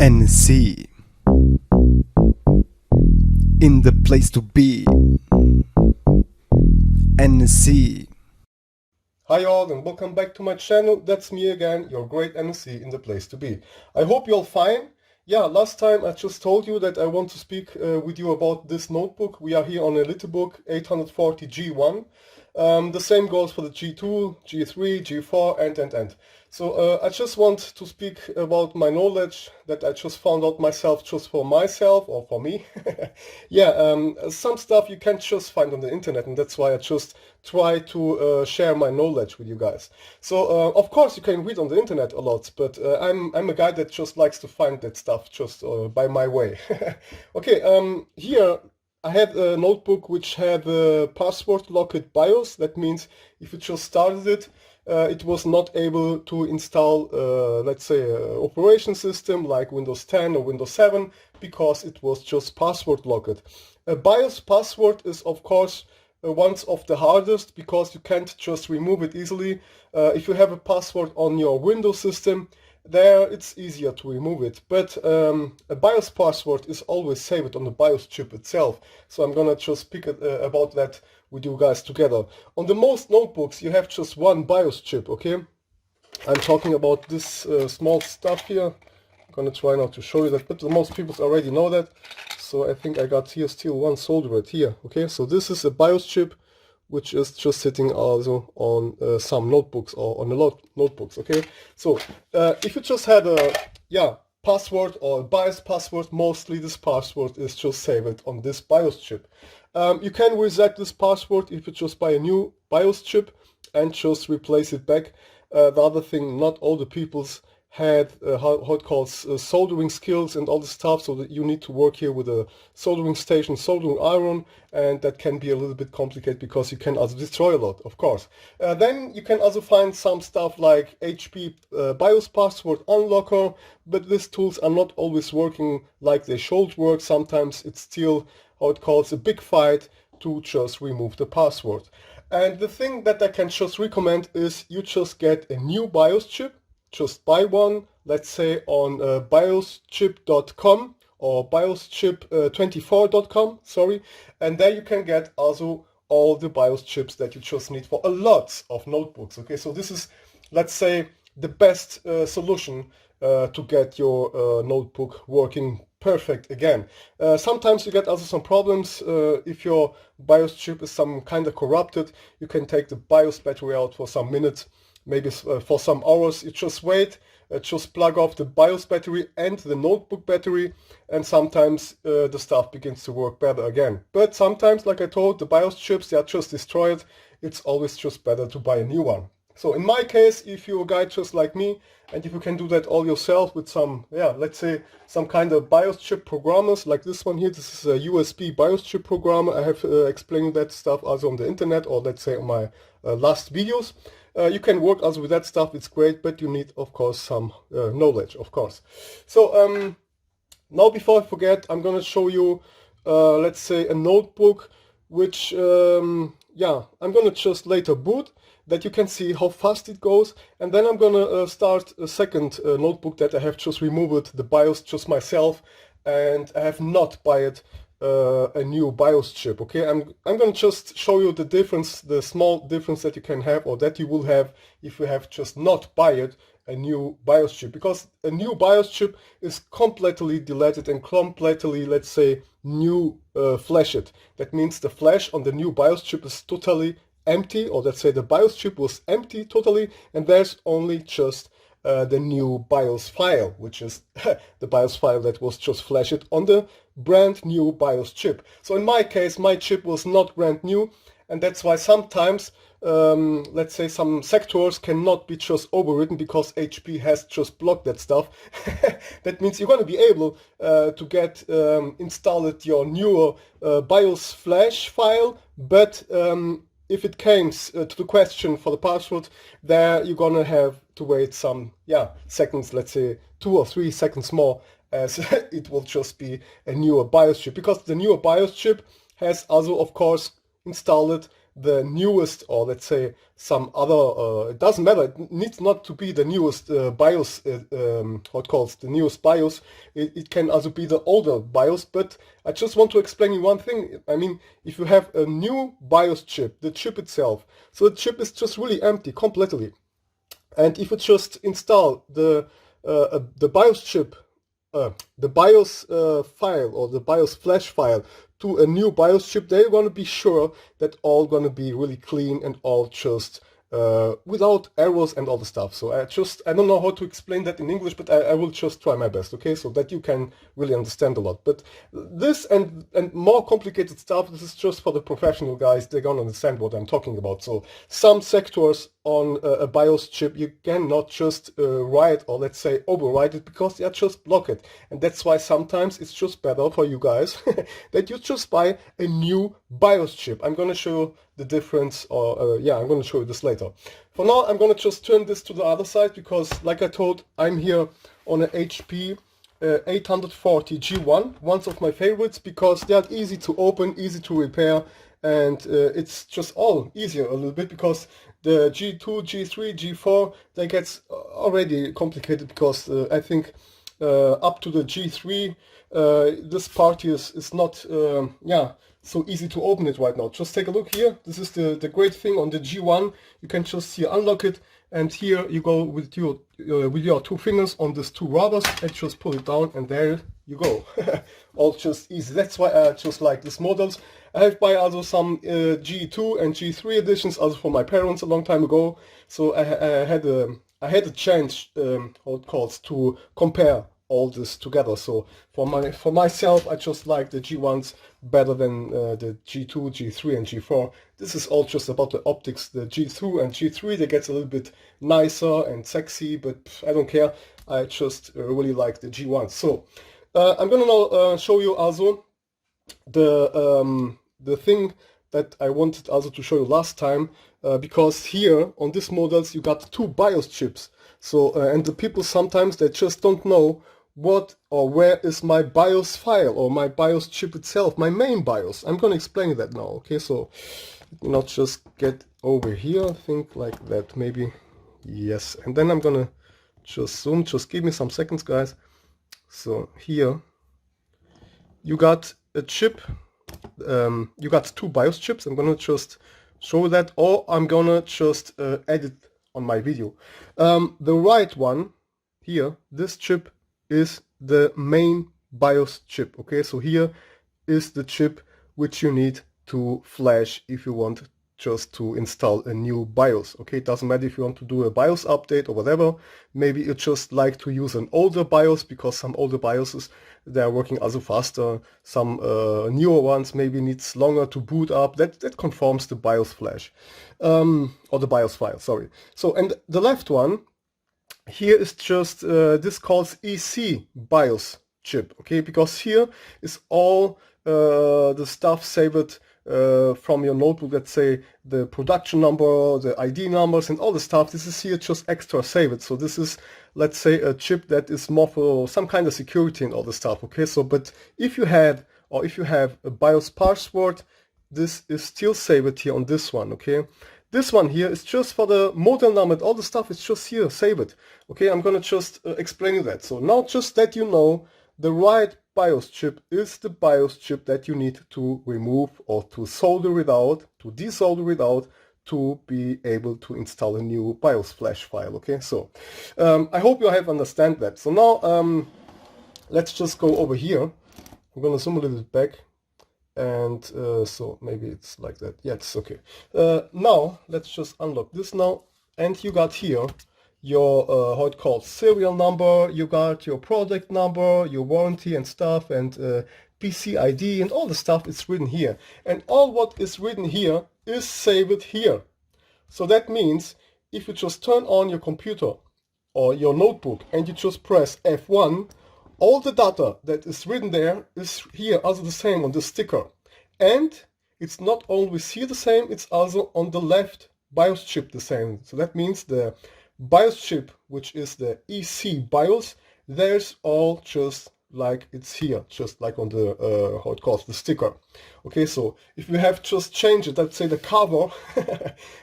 NSC in the place to be. NSC. Hi all and welcome back to my channel. That's me again, your great NSC in the place to be. I hope you're all fine. Yeah, last time I just told you that I want to speak with you about this notebook. We are here on Elitebook 840 G1. The same goes for the G2, G3, G4 and. So I just want to speak about my knowledge that I just found out myself just for myself or for me. Yeah, some stuff you can't just find on the internet, and that's why I just try to share my knowledge with you guys. So of course you can read on the internet a lot, but I'm a guy that just likes to find that stuff just by my way. Okay, here I had a notebook which had a password locked BIOS. That means if you just started it, it was not able to install, let's say, an operation system like Windows 10 or Windows 7 because it was just password locked. A BIOS password is, of course, one of the hardest because you can't just remove it easily. If you have a password on your Windows system, there it's easier to remove it, but a BIOS password is always saved on the BIOS chip itself. So I'm gonna just speak about that with you guys together. On the most notebooks you have just one BIOS chip, okay? I'm talking about this small stuff here. I'm gonna try not to show you that, but most people already know that. So I think I got here still one soldered here, okay? So this is a BIOS chip which is just sitting also on some notebooks or on a lot notebooks, okay? So if you just had a password or a BIOS password, mostly this password is just saved on this BIOS chip. You can reset this password if you just buy a new BIOS chip and just replace it back. The other thing, not all the people's had how it calls soldering skills and all this stuff, so that you need to work here with a soldering station, soldering iron, and that can be a little bit complicated because you can also destroy a lot, of course. Then you can also find some stuff like HP BIOS password unlocker, but these tools are not always working like they should work. Sometimes it's still how it calls a big fight to just remove the password. And the thing that I can just recommend is you just get a new BIOS chip. Just buy one, let's say on bioschip.com or bioschip24.com, sorry, and there you can get also all the BIOS chips that you just need for a lot of notebooks, okay? So this is, let's say, the best solution to get your notebook working perfect again. Sometimes you get also some problems if your BIOS chip is some kind of corrupted. You can take the BIOS battery out for some minutes, maybe for some hours. You just wait, just plug off the BIOS battery and the notebook battery, and sometimes the stuff begins to work better again. But sometimes, like I told, the BIOS chips, they are just destroyed. It's always just better to buy a new one. So in my case, if you're a guy just like me, and if you can do that all yourself with some, let's say some kind of BIOS chip programmers like this one here, this is a USB BIOS chip programmer. I have explained that stuff also on the internet, or let's say on my last videos. You can work also with that stuff, it's great, but you need, of course, some knowledge, of course. So now before I forget, I'm gonna show you, let's say, a notebook, which, I'm gonna just later boot, that you can see how fast it goes, and then I'm gonna start a second notebook that I have just removed the BIOS just myself, and I have not bought a new BIOS chip, okay? I'm gonna just show you the difference, the small difference that you can have, or that you will have if you have just not bought a new BIOS chip, because a new BIOS chip is completely deleted and completely, let's say, new flashed. That means the flash on the new BIOS chip is totally empty, or let's say the BIOS chip was empty totally, and there's only just the new BIOS file, which is the BIOS file that was just flashed on the brand new BIOS chip. So in my case, my chip was not brand new, and that's why sometimes, let's say, some sectors cannot be just overwritten because HP has just blocked that stuff. That means you're going to be able to get installed your newer BIOS flash file, but if it comes to the question for the password, there you're gonna have to wait some seconds, let's say 2 or 3 seconds more, as it will just be a newer BIOS chip, because the newer BIOS chip has also, of course, installed the newest, or let's say some other, it doesn't matter, it needs not to be the newest BIOS, how it calls, the newest BIOS, it can also be the older BIOS, but I just want to explain you one thing. I mean, if you have a new BIOS chip, the chip itself, so the chip is just really empty completely, and if you just install the BIOS chip, the BIOS file or the BIOS flash file to a new BIOS chip, they're going to be sure that all going to be really clean and all just without errors and all the stuff. So I don't know how to explain that in English, but I will just try my best, okay, so that you can really understand a lot. But this and more complicated stuff, this is just for the professional guys. They're gonna understand what I'm talking about. So some sectors on a BIOS chip, you cannot just write, or let's say overwrite it, because they are just blocked. And that's why sometimes it's just better for you guys that you just buy a new BIOS chip. I'm gonna show you the difference, or yeah, I'm gonna show you this later. For now, I'm gonna just turn this to the other side, because like I told, I'm here on an HP 840 G1, one of my favorites, because they are easy to open, easy to repair, and it's just all easier a little bit, because the G2, G3, G4, they get already complicated, because I think up to the G3, this part is not, yeah, so easy to open it right now. Just take a look here. This is the great thing on the G1. You can just here unlock it, and here you go with your two fingers on these two rubbers and just pull it down, and there you go. All just easy. That's why I just like these models. I have buy also some G2 and G3 editions also for my parents a long time ago. So I had a chance, how it calls, to compare all this together. So for myself, I just like the G1s better than the G2, G3 and G4. This is all just about the optics. The G2 and G3, they get a little bit nicer and sexy, but I don't care. I just really like the G1. So I'm gonna now show you also the thing that I wanted also to show you last time, because here on these models you got two BIOS chips. So and the people sometimes, they just don't know what or where is my BIOS file or my BIOS chip itself, my main BIOS. I'm gonna explain that now, okay? So not just get over here, I think like that, maybe, yes, and then I'm gonna just zoom. Just give me some seconds, guys. So here you got a chip, you got two BIOS chips. I'm gonna just show that, or I'm gonna just edit on my video. The right one here, this chip is the main BIOS chip, okay? So here is the chip which you need to flash if you want just to install a new BIOS, okay? It doesn't matter if you want to do a BIOS update or whatever. Maybe you just like to use an older BIOS, because some older BIOSes, they are working also faster. Some newer ones maybe needs longer to boot up. That conforms the BIOS flash, or the BIOS file, sorry. So, and the left one, here is just, this calls EC BIOS chip, okay? Because here is all the stuff saved from your notebook. Let's say the production number, the ID numbers and all the stuff. This is here just extra saved. So this is, let's say, a chip that is more for some kind of security and all the stuff, okay? So, but if you had, or if you have a BIOS password, this is still saved here on this one, okay? This one here is just for the model number and all the stuff. It's just here, save it. Okay, I'm gonna just explain you that. So now just that you know, the right BIOS chip is the BIOS chip that you need to remove or to solder it out, to desolder it out, to be able to install a new BIOS flash file, okay? So I hope you have understand that. So now let's just go over here. I'm gonna zoom a little bit back. And so maybe it's like that. Yeah, it's okay. Now let's just unlock this now, and you got here your how it calls, serial number, you got your product number, your warranty and stuff, and PC ID and all the stuff is written here, and all what is written here is saved here. So that means if you just turn on your computer or your notebook and you just press F1, all the data that is written there is here also the same on the sticker. And it's not always here the same, it's also on the left BIOS chip the same. So that means the BIOS chip, which is the EC BIOS, there's all just like it's here, just like on the how it calls the sticker. Okay, so if you have just changed it, let's say the cover,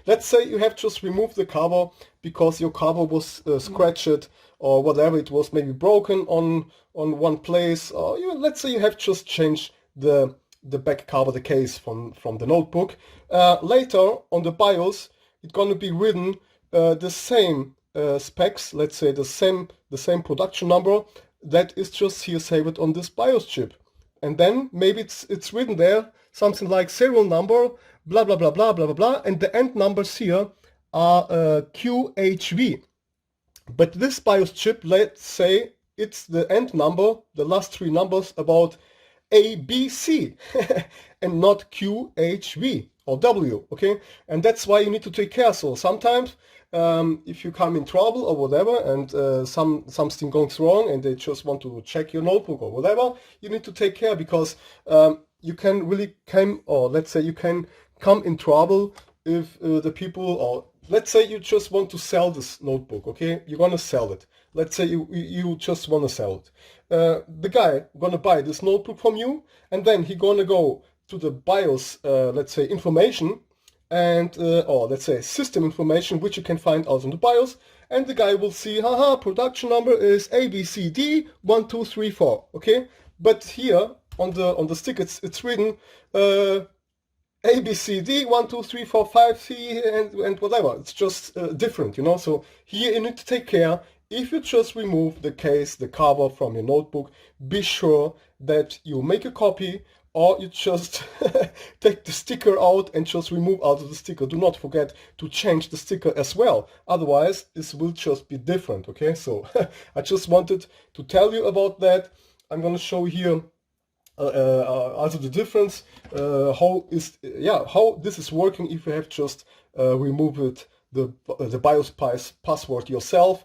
let's say you have just removed the cover because your cover was scratched or whatever, it was maybe broken on one place, or let's say you have just changed the back cover, the case from the notebook. Later on the BIOS, it's going to be written the same specs, let's say the same production number that is just here saved on this BIOS chip. And then maybe it's written there something like serial number, blah blah blah blah blah blah blah, and the end numbers here are QHV. But this BIOS chip, let's say it's the end number, the last three numbers about ABC and not QHV or W, okay? And that's why you need to take care. So sometimes if you come in trouble or whatever and something goes wrong and they just want to check your notebook or whatever, you need to take care, because you can really let's say you can come in trouble if the people, or let's say you just want to sell this notebook, okay? You're gonna sell it. Let's say you just want to sell it. The guy gonna buy this notebook from you, and then he gonna go to the BIOS, let's say information, and or let's say system information, which you can find out on the BIOS, and the guy will see, haha, production number is ABCD1234, okay? But here on the stick it's written ABCD123456 and whatever. It's just different, you know. So here you need to take care. If you just remove the case, the cover from your notebook, be sure that you make a copy, or you just take the sticker out and just remove out of the sticker. Do not forget to change the sticker as well. Otherwise, this will just be different, okay? So I just wanted to tell you about that. I'm going to show here also the difference, how this is working if you have just removed the BIOS password yourself,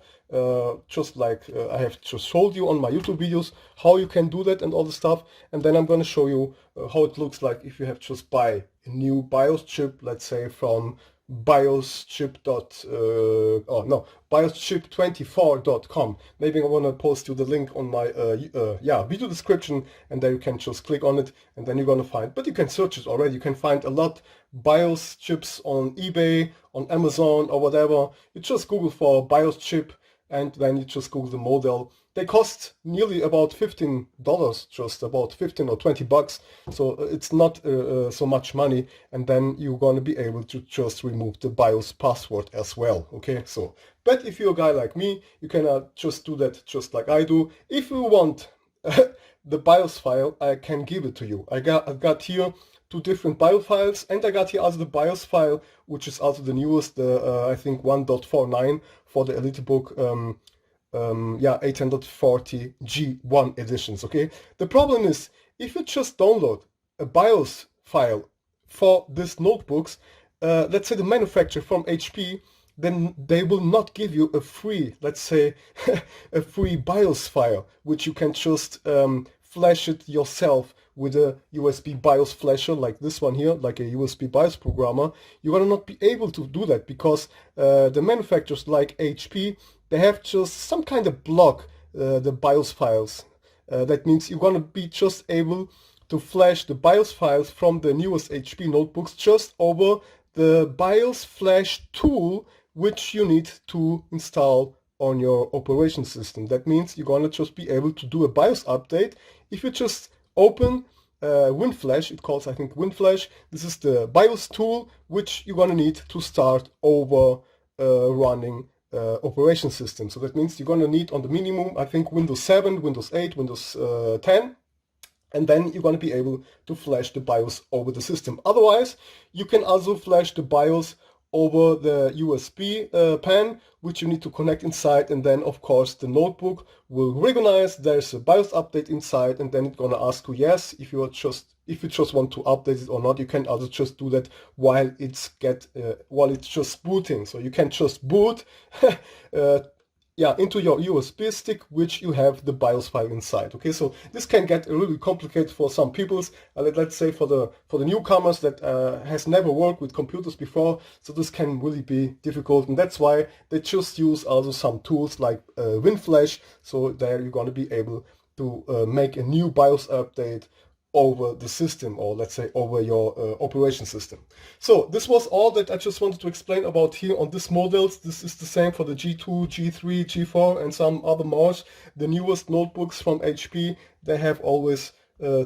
just like I have just showed you on my YouTube videos, how you can do that and all the stuff. And then I'm going to show you how it looks like if you have just buy a new BIOS chip, let's say from bioschip24.com. Maybe I want to post you the link on my video description, and there you can just click on it, and then you're gonna find, but you can search it already. You can find a lot BIOS chips on eBay, on Amazon or whatever. You just Google for BIOS chip, and then you just Google the model. They cost nearly about $15, just about 15 or 20 bucks. So it's not so much money. And then you're going to be able to just remove the BIOS password as well. Okay, so, but if you're a guy like me, you can just do that just like I do. If you want the BIOS file, I can give it to you. I've got here two different BIOS files, and I got here also the BIOS file, which is also the newest, I think 1.49 for the Elitebook 840 G1 editions, okay? The problem is, if you just download a BIOS file for these notebooks, let's say the manufacturer from HP, then they will not give you a free, let's say, a free BIOS file, which you can just flash it yourself with a USB BIOS flasher like this one here, like a USB BIOS programmer. You're gonna not be able to do that because the manufacturers like HP, they have just some kind of block the BIOS files. That means you're gonna be just able to flash the BIOS files from the newest HP notebooks just over the BIOS flash tool, which you need to install on your operation system. That means you're gonna just be able to do a BIOS update if you just open WinFlash. It calls, I think, WinFlash. This is the BIOS tool which you're gonna need to start over running operation system. So that means you're gonna need on the minimum, I think, Windows 7, Windows 8, Windows 10, and then you're gonna be able to flash the BIOS over the system. Otherwise, you can also flash the BIOS over the USB pen, which you need to connect inside, and then of course the notebook will recognize there's a BIOS update inside, and then it's gonna ask you yes if you just want to update it or not. You can also just do that while it's just booting. So you can just boot into your USB stick, which you have the BIOS file inside. Okay, so this can get a little complicated for some people. Let's say for the newcomers that has never worked with computers before. So this can really be difficult, and that's why they just use also some tools like WinFlash. So there you're going to be able to make a new BIOS update over the system, or let's say over your operation system. So this was all that I just wanted to explain about here on this models. This is the same for the G2, G3, G4 and some other more. The newest notebooks from HP, they have always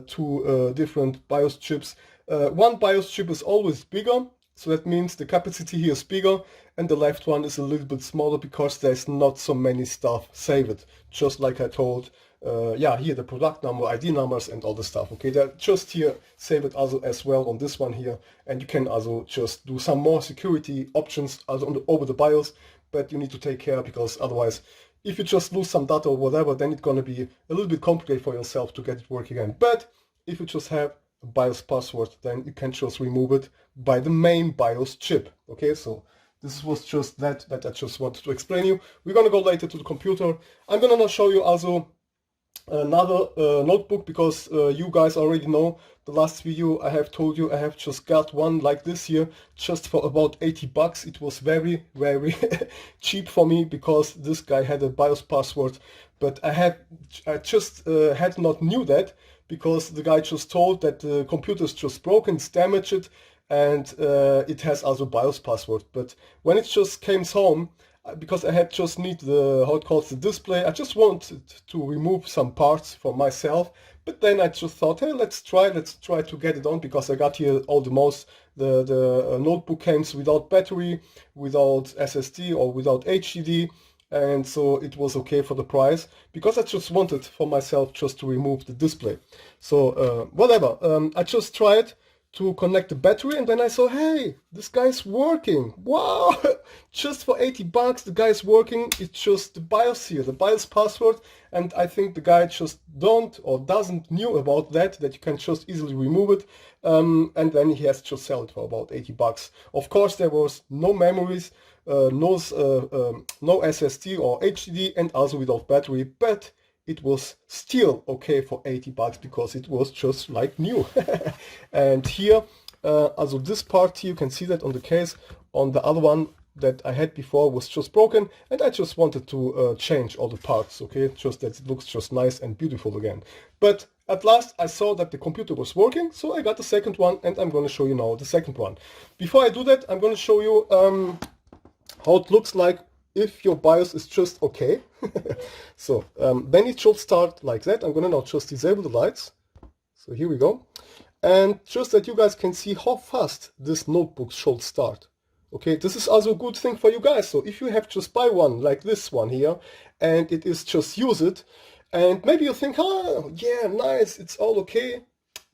two different BIOS chips. One BIOS chip is always bigger, so that means the capacity here is bigger, and the left one is a little bit smaller because there's not so many stuff saved, just like I told. Yeah, here the product number, ID numbers and all the stuff. Okay, they're just here saved also as well on this one here, and you can also just do some more security options also over the BIOS, but you need to take care, because otherwise if you just lose some data or whatever, then it's gonna be a little bit complicated for yourself to get it working again. But if you just have a BIOS password, then you can just remove it by the main BIOS chip. Okay, so this was just that I just wanted to explain you. We're gonna go later to the computer. I'm gonna now show you also another notebook, because you guys already know the last video I have told you I have just got one like this here just for about 80 bucks. It was very cheap for me, because this guy had a BIOS password, but I just had not knew that, because the guy just told that the computer's just broken, it's damaged, and it has also BIOS password. But when it just came home, because I had just need the, how it calls, the display, I just wanted to remove some parts for myself. But then I just thought, hey, let's try to get it on, because I got here all the most. The notebook comes without battery, without SSD or without HDD, and so it was okay for the price, because I just wanted for myself just to remove the display. So whatever, I just tried to connect the battery, and then I saw, hey, this guy's working. Wow, just for 80 bucks the guy's working. It's just the BIOS here, the BIOS password, and I think the guy just doesn't knew about that you can just easily remove it, and then he has to sell it for about 80 bucks. Of course there was no memories, no SSD or HDD, and also without battery, but it was still okay for 80 bucks, because it was just like new. And here, also this part here, you can see that on the case. On the other one that I had before was just broken, and I just wanted to change all the parts, okay, just that it looks just nice and beautiful again. But at last I saw that the computer was working, so I got the second one, and I'm going to show you now the second one. Before I do that, I'm going to show you how it looks like if your BIOS is just okay. So then it should start like that. I'm gonna now just disable the lights. So here we go. And just that you guys can see how fast this notebook should start. Okay, this is also a good thing for you guys. So if you have just buy one like this one here, and it is just use it, and maybe you think, oh yeah, nice, it's all okay.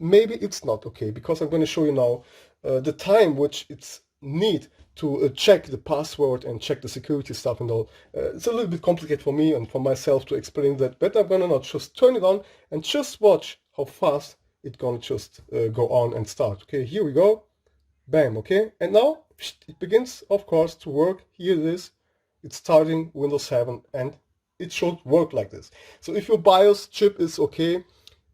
Maybe it's not okay, because I'm going to show you now the time which it's need to check the password and check the security stuff and all. It's a little bit complicated for me and for myself to explain that, but I'm gonna not just turn it on and just watch how fast it's gonna just go on and start. Okay, here we go. Bam, okay, and now it begins, of course, to work. Here it is. It's starting Windows 7, and it should work like this. So if your BIOS chip is okay,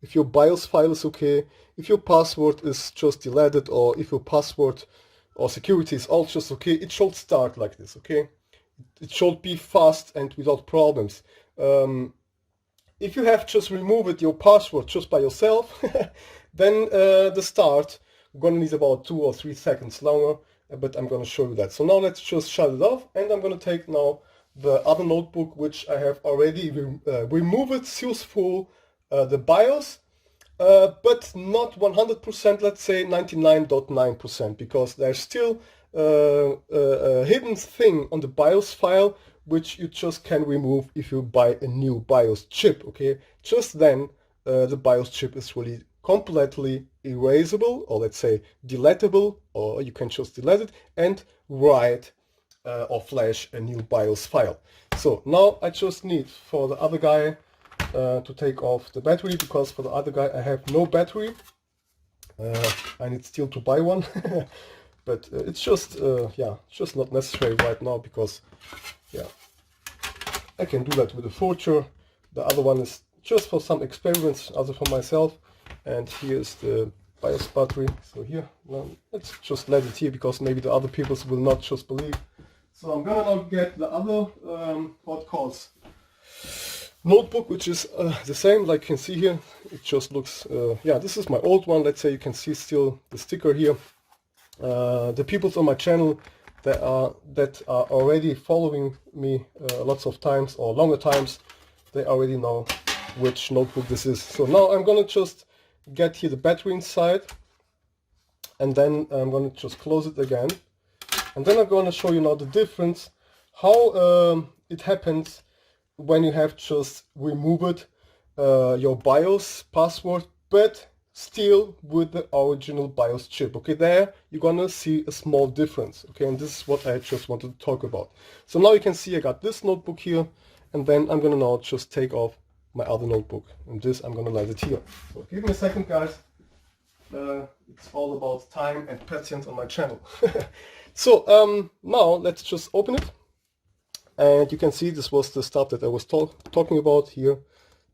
if your BIOS file is okay, if your password is just deleted, or if your password or security is all just okay, it should start like this, okay? It should be fast and without problems. If you have just removed your password just by yourself, then the start gonna need about 2 or 3 seconds longer, but I'm gonna show you that. So now let's just shut it off, and I'm gonna take now the other notebook which I have already removed useful the BIOS, but not 100%, let's say 99.9%, because there's still a hidden thing on the BIOS file which you just can remove if you buy a new BIOS chip, okay? Just then the BIOS chip is really completely erasable, or let's say deletable, or you can just delete it and write or flash a new BIOS file. So now I just need for the other guy to take off the battery, because for the other guy I have no battery. I need still to buy one. But it's just yeah, it's just not necessary right now, because yeah, I can do that with a Forger. The other one is just for some experiments, also for myself. And here's the BIOS battery. So here, well, let's just let it here, because maybe the other people will not just believe. So I'm gonna now get the other what calls notebook, which is the same, like you can see here. It just looks, yeah, this is my old one. Let's say you can see still the sticker here. The people on my channel that are already following me lots of times or longer times, they already know which notebook this is. So now I'm gonna just get here the battery inside, and then I'm gonna just close it again, and then I'm gonna show you now the difference, how it happens when you have just removed your BIOS password, but still with the original BIOS chip. Okay, there you're gonna see a small difference. Okay, and this is what I just wanted to talk about. So now you can see I got this notebook here, and then I'm gonna now just take off my other notebook, and this I'm gonna let it here. So give me a second, guys. It's all about time and patience on my channel. So now let's just open it. And you can see this was the stuff that I was talking about here.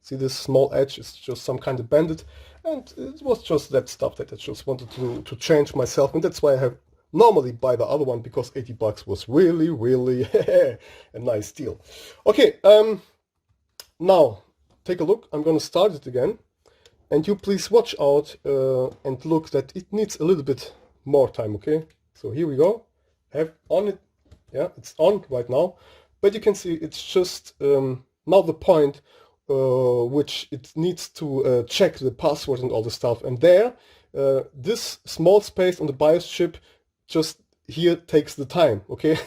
See this small edge is just some kind of banded, and it was just that stuff that I just wanted to change myself, and that's why I have normally buy the other one, because 80 bucks was really a nice deal. Okay, now take a look. I'm gonna start it again, and you please watch out and look that it needs a little bit more time. Okay, so here we go. I have on it. Yeah, it's on right now. But you can see it's just now the point which it needs to check the password and all the stuff. And there, this small space on the BIOS chip just here takes the time, okay?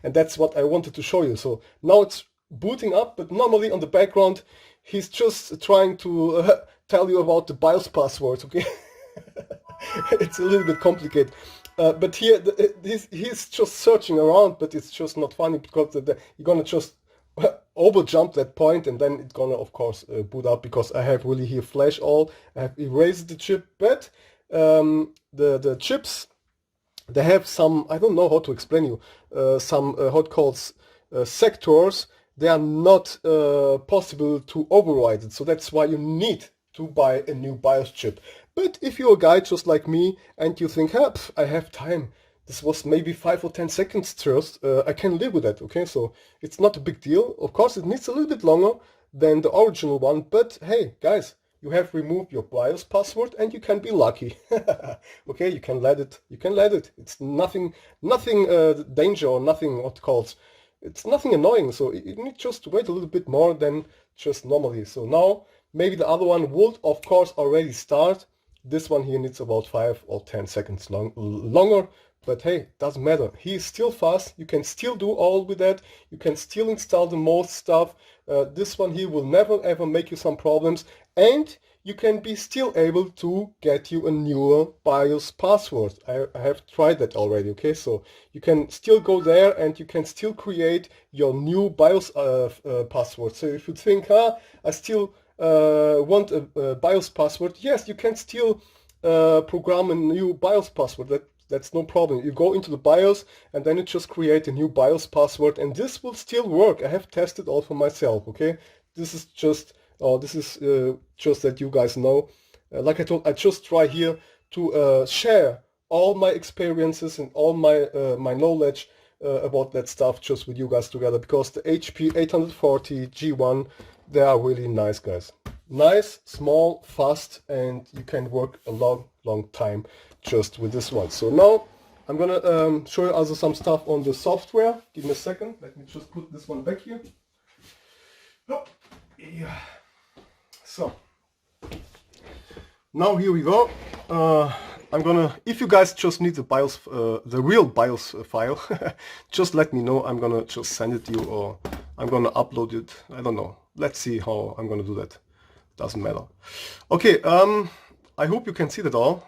And that's what I wanted to show you. So now it's booting up, but normally on the background, he's just trying to tell you about the BIOS password, okay? It's a little bit complicated. But here, he's just searching around, but it's just not funny, because you're gonna just over jump that point, and then it's gonna, of course, boot up, because I have really here flash all. I have erased the chip, but the chips, they have some, I don't know how to explain you, some how it calls sectors. They are not possible to override it, so that's why you need to buy a new BIOS chip. But if you're a guy just like me and you think, I have time, this was maybe 5 or 10 seconds just, I can live with that, okay? So it's not a big deal. Of course, it needs a little bit longer than the original one, but hey, guys, you have removed your BIOS password and you can be lucky. Okay, you can let it. It's nothing danger or nothing what calls. It's nothing annoying, so you need just to wait a little bit more than just normally. So now, maybe the other one would, of course, already start. This one here needs about 5 or 10 seconds longer, but hey, doesn't matter. He is still fast. You can still do all with that. You can still install the most stuff. This one here will never ever make you some problems, and you can be still able to get you a newer BIOS password. I have tried that already, okay? So you can still go there and you can still create your new BIOS password. So if you think, I still want a BIOS password, yes, you can still program a new BIOS password. That's no problem. You go into the BIOS and then you just create a new BIOS password, and this will still work. I have tested all for myself, okay? This is just that you guys know. Like I told, I just try here to share all my experiences and all my my knowledge about that stuff just with you guys together, because the HP 840 G1, they are really nice, guys. Nice, small, fast, and you can work a long time just with this one. So now I'm gonna show you also some stuff on the software. Give me a second. Let me just put this one back here. Oh, yeah. So now here we go. I'm gonna, if you guys just need the BIOS, the real BIOS file, just let me know. I'm gonna just send it to you, or I'm gonna upload it. I don't know. Let's see how I'm gonna do that. Doesn't matter. Okay. I hope you can see that all,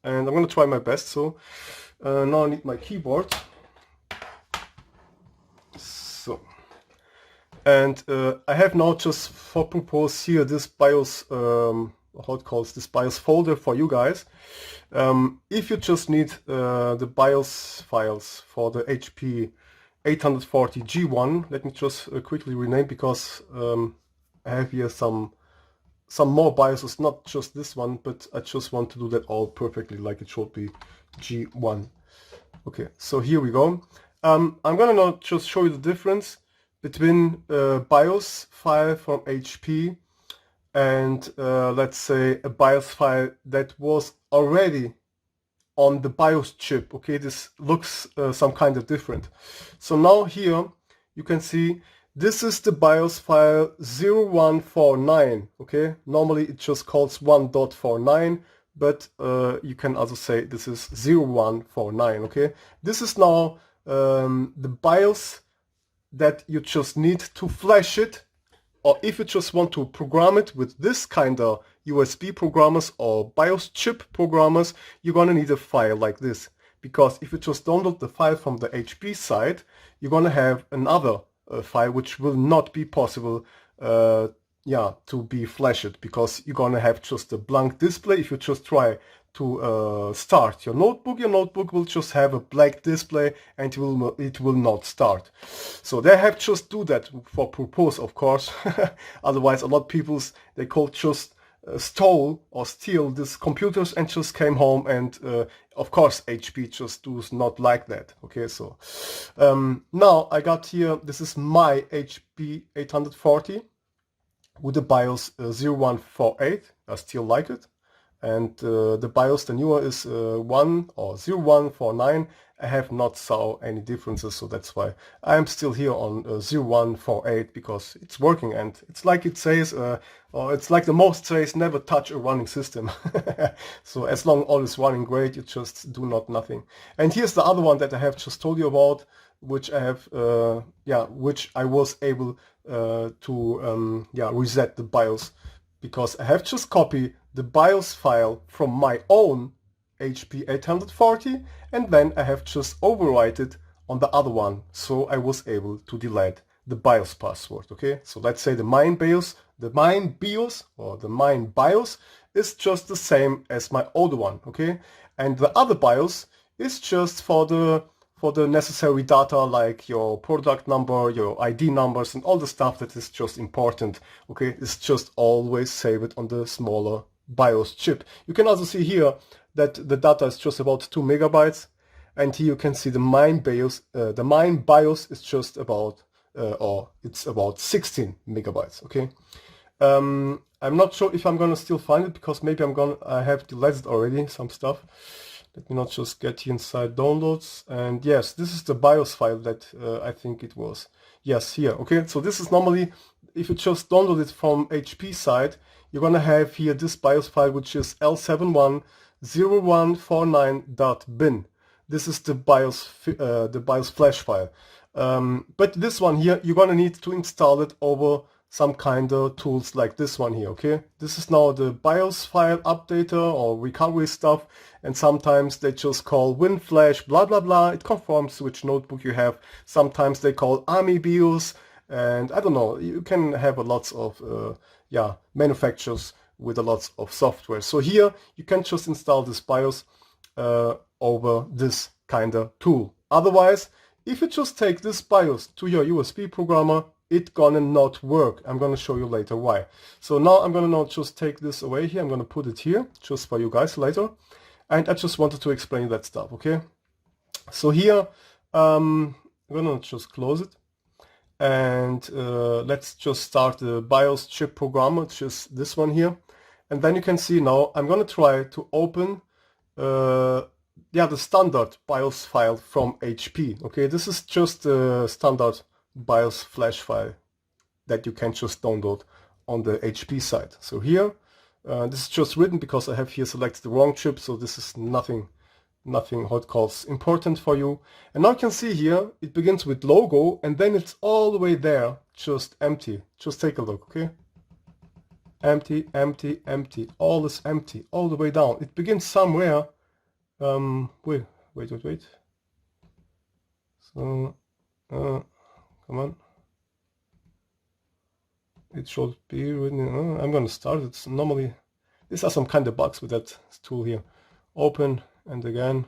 and I'm gonna try my best. So now I need my keyboard. So, and I have now just for purpose here this BIOS, how it calls, this BIOS folder for you guys. If you just need the BIOS files for the HP 840 G1, let me just quickly rename, because I have here some more BIOSes, not just this one, but I just want to do that all perfectly like it should be G1. Okay, so here we go. I'm gonna now just show you the difference between a BIOS file from HP and let's say a BIOS file that was already on the BIOS chip. Okay, this looks some kind of different. So now here you can see this is the BIOS file 0149. Okay, normally it just calls 1.49, but you can also say this is 0149. Okay, this is now the BIOS that you just need to flash it, or if you just want to program it with this kind of USB programmers or BIOS chip programmers, you're gonna need a file like this. Because if you just download the file from the HP side, you're gonna have another file which will not be possible to be flashed, because you're gonna have just a blank display. If you just try to start your notebook will just have a black display and it will not start. So they have just do that for purpose, of course. Otherwise, a lot of people, they could just stole or steal these computers and just came home, and of course HP just does not like that. Okay, so now I got here, this is my HP 840 with the BIOS 0148. I still like it. And the BIOS, the newer, is 0149. I have not saw any differences, so that's why I'm still here on 0148, because it's working, and it's like it says, or it's like the most says, never touch a running system. So as long all is running great, you just do nothing. And here's the other one that I have just told you about, which I have, which I was able to reset the BIOS, because I have just copied the BIOS file from my own HP 840, and then I have just overwrite it on the other one, so I was able to delete the BIOS password. Okay, so let's say the mine BIOS is just the same as my older one. Okay, and the other BIOS is just for the necessary data, like your product number, your ID numbers, and all the stuff that is just important. Okay, it's just always save it on the smaller BIOS chip. You can also see here that the data is just about 2 megabytes, and here you can see the mine BIOS. The mine BIOS is just about, it's about 16 megabytes. Okay, I'm not sure if I'm gonna still find it, because maybe I have deleted already some stuff. Let me not just get here inside downloads, and yes, this is the BIOS file that I think it was. Yes, here. Okay, so this is normally, if you just download it from HP side, you're gonna have here this BIOS file, which is L710149.bin. This is the BIOS flash file. But this one here, you're gonna need to install it over some kind of tools like this one here. Okay, this is now the BIOS file updater or recovery stuff, and sometimes they just call WinFlash blah blah blah. It conforms to which notebook you have. Sometimes they call Army BIOS, and I don't know, you can have a lots of manufacturers with a lot of software. So here you can just install this BIOS over this kind of tool. Otherwise, if you just take this BIOS to your USB programmer, it's gonna not work. I'm gonna show you later why. So now I'm gonna just take this away here. I'm gonna put it here just for you guys later. And I just wanted to explain that stuff, okay? So here, I'm gonna just close it. And let's just start the BIOS chip programmer, which is this one here. And then you can see now, I'm gonna try to open the standard BIOS file from HP. Okay, this is just a standard BIOS flash file that you can just download on the HP side. So here, this is just written because I have here selected the wrong chip, so this is nothing hot calls important for you. And now you can see here, it begins with logo, and then it's all the way there, just empty. Just take a look, okay? Empty, empty, empty. All is empty, all the way down. It begins somewhere. Wait. So, come on. It should be written. I'm gonna start. It's normally, these are some kind of bugs with that tool here. Open and again.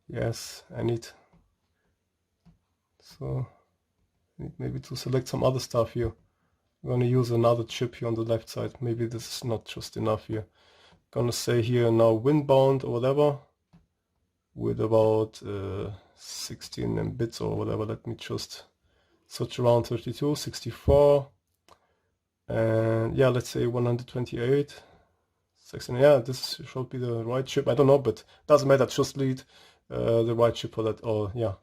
Yes, I need maybe to select some other stuff here. I'm gonna use another chip here on the left side. Maybe this is not just enough here. Gonna say here now Winbound or whatever with about 16 bits or whatever. Let me just such around 32, 64, and yeah, let's say 128. 16, yeah, this should be the right chip. I don't know, but doesn't matter. Just lead the right chip for that. Oh, yeah.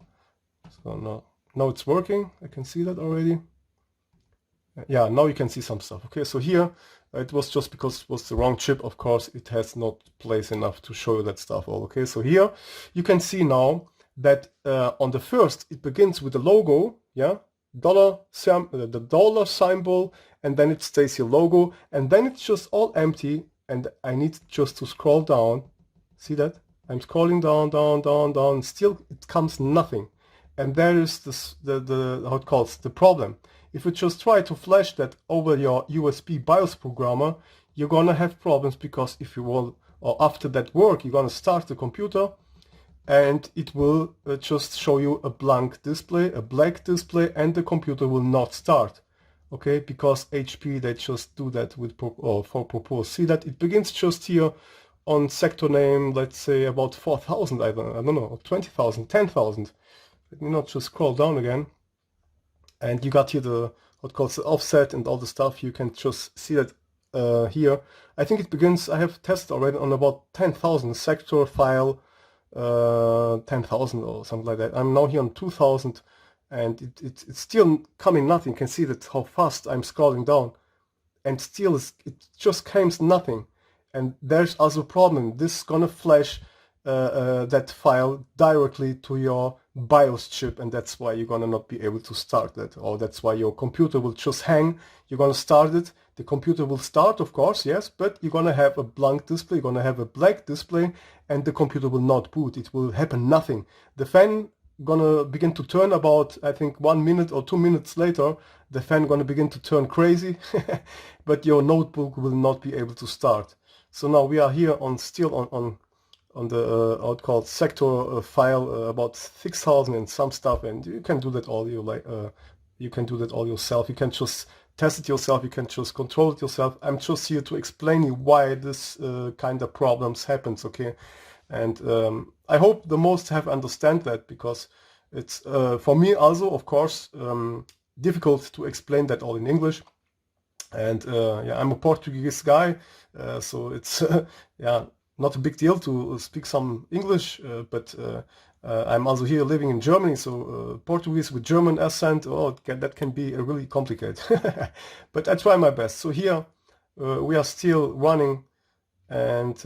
So now it's working. I can see that already. Yeah, now you can see some stuff. Okay, so here it was just because it was the wrong chip. Of course, it has not place enough to show you that stuff all. Okay, so here you can see now that on the first it begins with the logo. Yeah, the dollar symbol, and then it stays your logo, and then it's just all empty. And I need just to scroll down. See that? I'm scrolling down, down, down, down. Still, it comes nothing. And there is this, the how it calls the problem. If you just try to flash that over your USB BIOS programmer, you're gonna have problems, because if you will, or after that work, you're gonna start the computer, and it will just show you a blank display, a black display, and the computer will not start. Okay, because HP, they just do that with for purpose. See that it begins just here on sector name, let's say about 4,000, I don't know, 20,000, 10,000. Let me not just scroll down again. And you got here the what calls the offset and all the stuff. You can just see that here. I think it begins, I have tested already on about 10,000 sector file, 10,000 or something like that. I'm now here on 2,000. And it's still coming nothing. You can see that how fast I'm scrolling down, and still it just comes nothing. And there's also a problem. This is gonna flash that file directly to your BIOS chip, and that's why you're gonna not be able to start that, or that's why your computer will just hang. You're gonna start it, the computer will start, of course, yes, but you're gonna have a blank display, you're gonna have a black display, and the computer will not boot. It will happen nothing. The fan gonna begin to turn about, I think, 1 minute or 2 minutes later. The fan gonna begin to turn crazy, but your notebook will not be able to start. So now we are here on still on the called sector file, about 6,000 and some stuff, and you can do that all you can do that all yourself. You can just test it yourself. You can just control it yourself. I'm just here to explain you why this kind of problems happens. Okay. And I hope the most have understand that, because it's for me also, of course, difficult to explain that all in English. And yeah, I'm a Portuguese guy, so it's yeah, not a big deal to speak some English, but I'm also here living in Germany, so Portuguese with German accent, oh, that can be really complicated. But I try my best. So here we are still running, and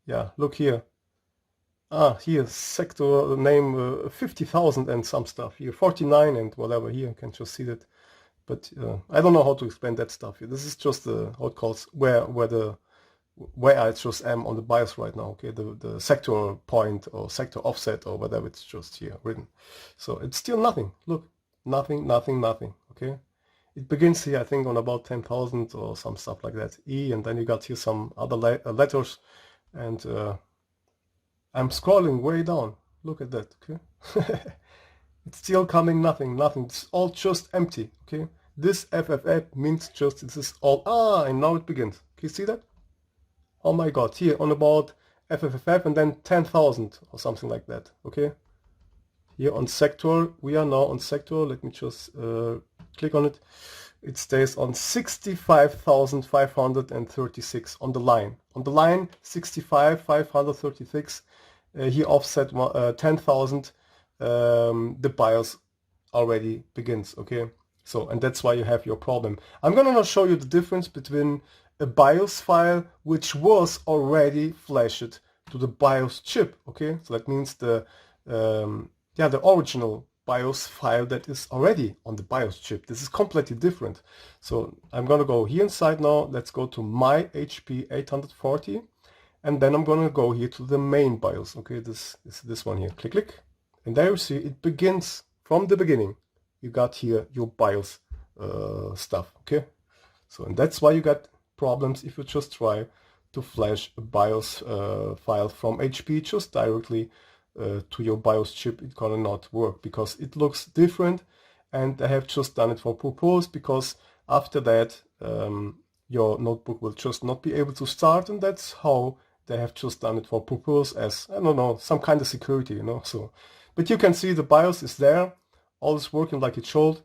yeah, look here. Here, sector name 50,000 and some stuff. Here, 49 and whatever. Here, you can just see that. But I don't know how to explain that stuff here. This is just how it calls where I just am on the BIOS right now. Okay, the sector point or sector offset or whatever. It's just here written. So it's still nothing. Look, nothing. Okay, it begins here, I think, on about 10,000 or some stuff like that. E, and then you got here some other letters. And I'm scrolling way down. Look at that, okay? It's still coming nothing. It's all just empty, okay? This FFF means just this is all, and now it begins. Can you see that? Oh my god, here on about FFF and then 10,000 or something like that, okay? Here on sector, we are now on sector. Let me just click on it. It stays on 65,536 on the line. On the line, 65,536. Here offset 10,000. The BIOS already begins. Okay, so and that's why you have your problem. I'm gonna now show you the difference between a BIOS file which was already flashed to the BIOS chip. Okay, so that means the original BIOS file that is already on the BIOS chip. This is completely different. So I'm gonna go here inside now. Let's go to my HP 840, and then I'm gonna go here to the main BIOS. Okay, this one here. Click, and there you see it begins from the beginning. You got here your BIOS stuff. Okay, so and that's why you got problems if you just try to flash a BIOS file from HP just directly to your BIOS chip. It gonna not work because it looks different, and I have just done it for purpose, because after that your notebook will just not be able to start, and that's how they have just done it for purpose, as I don't know, some kind of security, you know. So but you can see the BIOS is there all is working like it should,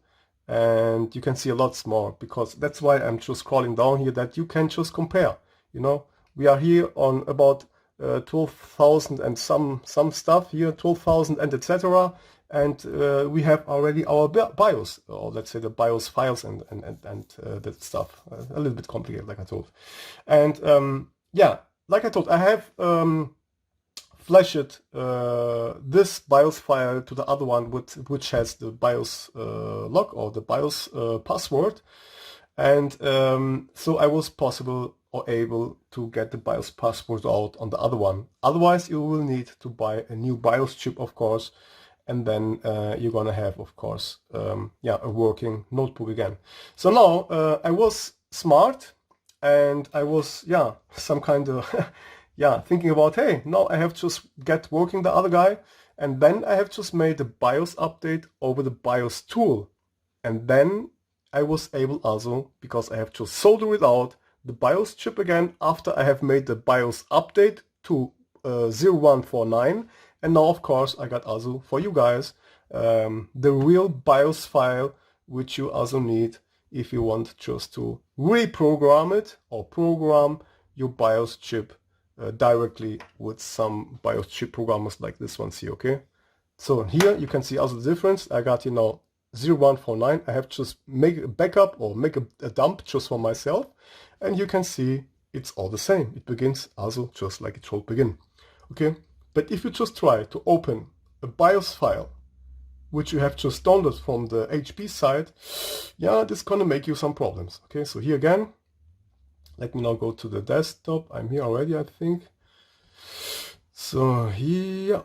and you can see a lot more, because that's why I'm just scrolling down here, that you can just compare. You know, we are here on about 12,000 and some stuff here, 12,000 and etc. And we have already our BIOS, or let's say the BIOS files and that stuff. A little bit complicated, like I told. And yeah, like I told, I have flashed this BIOS file to the other one, which has the BIOS log or the BIOS password, and so I was possible or able to get the BIOS password out on the other one. Otherwise, you will need to buy a new BIOS chip, of course, and then you're gonna have, of course, yeah, a working notebook again. So now I was smart, and I was, yeah, some kind of yeah, thinking about, hey, now I have just get working the other guy, and then I have just made the BIOS update over the BIOS tool, and then I was able also, because I have just soldered it out, the BIOS chip again after I have made the BIOS update to 0149, and now of course I got also for you guys the real BIOS file, which you also need if you want just to reprogram it or program your BIOS chip directly with some BIOS chip programmers like this one here. Okay, so here you can see also the difference. I got, you know, 0149. I have just make a backup or make a dump just for myself, and you can see it's all the same. It begins also just like it should begin. Okay, but if you just try to open a BIOS file which you have just downloaded from the HP side, yeah, this is gonna make you some problems. Okay, so here again, let me now go to the desktop. I'm here already, I think. So here,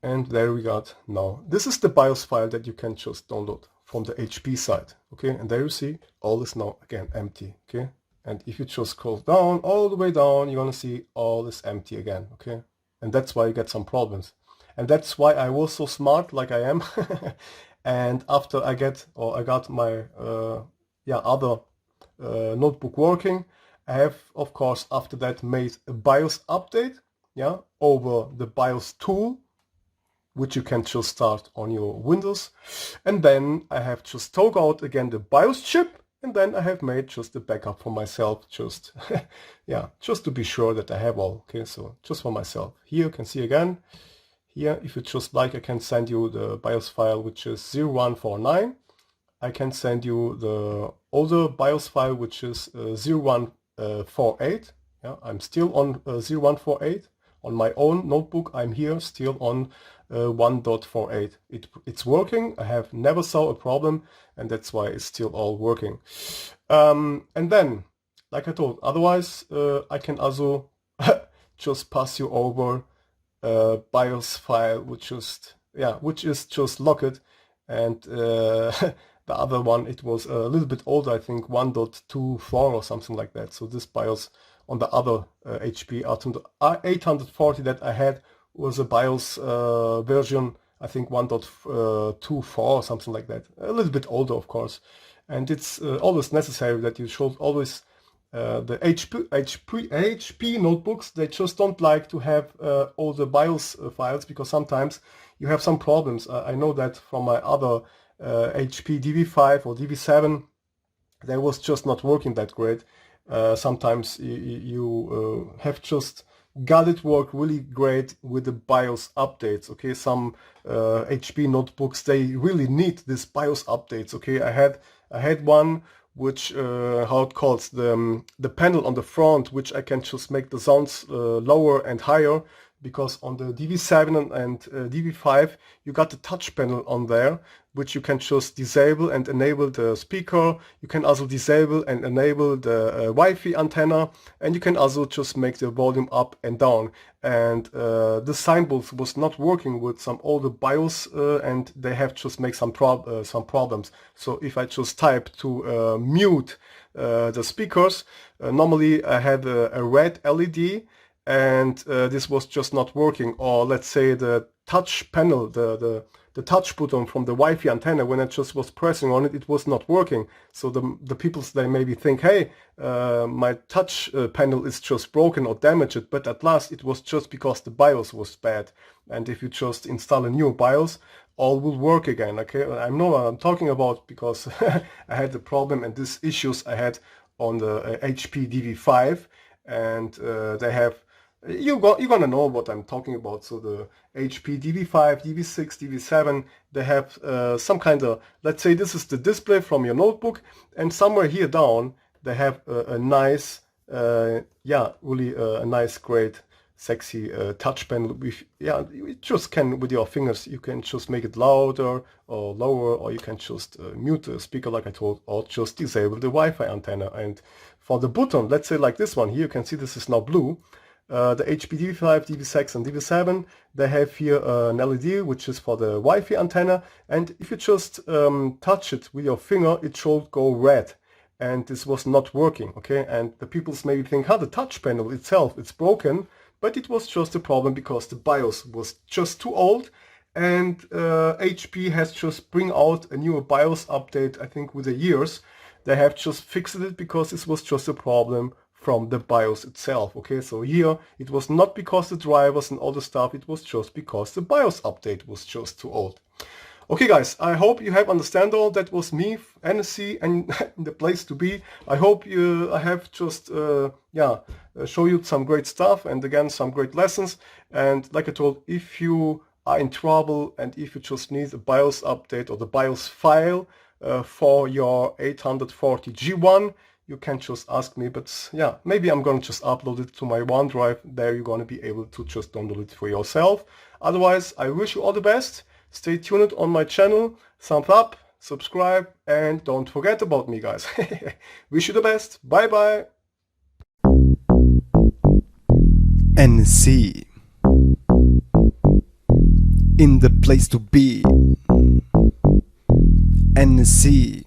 and there we got now. This is the BIOS file that you can just download from the HP side. Okay, and there you see all is now again empty. Okay, and if you just scroll down, all the way down, you're gonna see all is empty again. Okay, and that's why you get some problems. And that's why I was so smart like I am. And after I got my yeah, other notebook working, I have, of course, after that made a BIOS update, yeah, over the BIOS tool, which you can just start on your Windows. And then I have just took out again the BIOS chip, and then I have made just a backup for myself, just yeah, just to be sure that I have all. Okay, so just for myself. Here you can see again. Here, if you just like, I can send you the BIOS file, which is 0149. I can send you the older BIOS file, which is 0148. Yeah, I'm still on 0148. On my own notebook, I'm here still on 1.48. It's working. I have never saw a problem, and that's why it's still all working. And then, like I told, otherwise I can also just pass you over BIOS file, which is just locked, and the other one, it was a little bit older, I think 1.24 or something like that. So this BIOS on the other HP 840 that I had was a BIOS version, I think 1.24 or something like that, a little bit older, of course. And it's always necessary that you should always the HP notebooks, they just don't like to have all the BIOS files, because sometimes you have some problems. I know that from my other HP DV5 or DV7, they was just not working that great. Sometimes you have just got it work really great with the BIOS updates. Okay, some HP notebooks, they really need this BIOS updates. Okay, I had one which how it calls the panel on the front, which I can just make the sounds lower and higher, because on the DV7 and DV5 you got the touch panel on there, which you can just disable and enable the speaker. You can also disable and enable the Wi-Fi antenna, and you can also just make the volume up and down. And the signboard was not working with some older BIOS, and they have just make some problems. So if I just type to mute the speakers, normally I had a red LED, and this was just not working. Or let's say the touch panel, the touch button from the Wi-Fi antenna, when I just was pressing on it, it was not working. So the people, they maybe think, hey, my touch panel is just broken or damaged, but at last it was just because the BIOS was bad. and if you just install a new BIOS, all will work again. Okay, I know what I'm talking about because I had the problem and these issues I had on the HP DV5, and they have, you're gonna know what I'm talking about. So the HP DV5, DV6, DV7, they have some kind of, let's say this is the display from your notebook, and somewhere here down they have a nice, yeah, really a nice, great, sexy touch panel. With, yeah, you just can, with your fingers, you can just make it louder or lower, or you can just mute the speaker like I told, or just disable the Wi-Fi antenna. And for the button, let's say like this one here, you can see this is now blue. The HP DV5, DV6 and DV7, they have here an LED which is for the Wi-Fi antenna, and if you just touch it with your finger, it should go red, and this was not working. Okay, and the people maybe think, the touch panel itself, it's broken, but it was just a problem because the BIOS was just too old, and HP has just bring out a newer BIOS update, I think with the years. They have just fixed it because this was just a problem from the BIOS itself. Okay, so here it was not because the drivers and all the stuff, it was just because the BIOS update was just too old. Okay guys, I hope you have understand all. That was me, NSC, and the place to be. I hope I have just show you some great stuff, and again some great lessons. And like I told, if you are in trouble and if you just need a BIOS update or the BIOS file for your 840 G1, you can just ask me. But yeah, maybe I'm gonna just upload it to my OneDrive. There you're gonna be able to just download it for yourself. Otherwise, I wish you all the best. Stay tuned on my channel, thumbs up, subscribe, and don't forget about me, guys. Wish you the best. Bye bye. NSC, in the place to be. NSC.